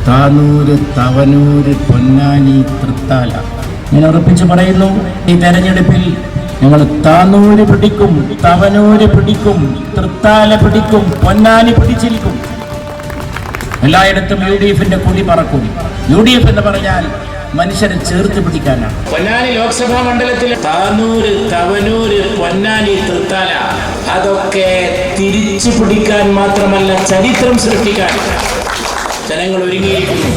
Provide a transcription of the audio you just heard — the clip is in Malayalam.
താനൂര്, തവനൂര്, പൊന്നാനി, തൃത്താല. ഞാൻ ഉറപ്പിച്ച് പറയുന്നു, ഈ തെരഞ്ഞെടുപ്പിൽ ഞങ്ങൾ താനൂര് പിടിക്കും, തവനൂര് പിടിക്കും, തൃത്താല പിടിക്കും, പൊന്നാനി പിടിച്ചിരിക്കും. എല്ലായിടത്തും UDFന്റെ കൊടി പറക്കും. UDF എന്ന് പറഞ്ഞാൽ മനുഷ്യരെ ചേർത്ത് പിടിക്കാനാണ്. പൊന്നാനി ലോക്സഭാ മണ്ഡലത്തിൽ താനൂര്, തവനൂര്, പൊന്നാനി, തൃത്താല അതൊക്കെ തിരിച്ചു പിടിക്കാൻ മാത്രമല്ല ചരിത്രം സൃഷ്ടിക്കാൻ ജനങ്ങൾ ഒരുങ്ങിയിരിക്കുന്നു.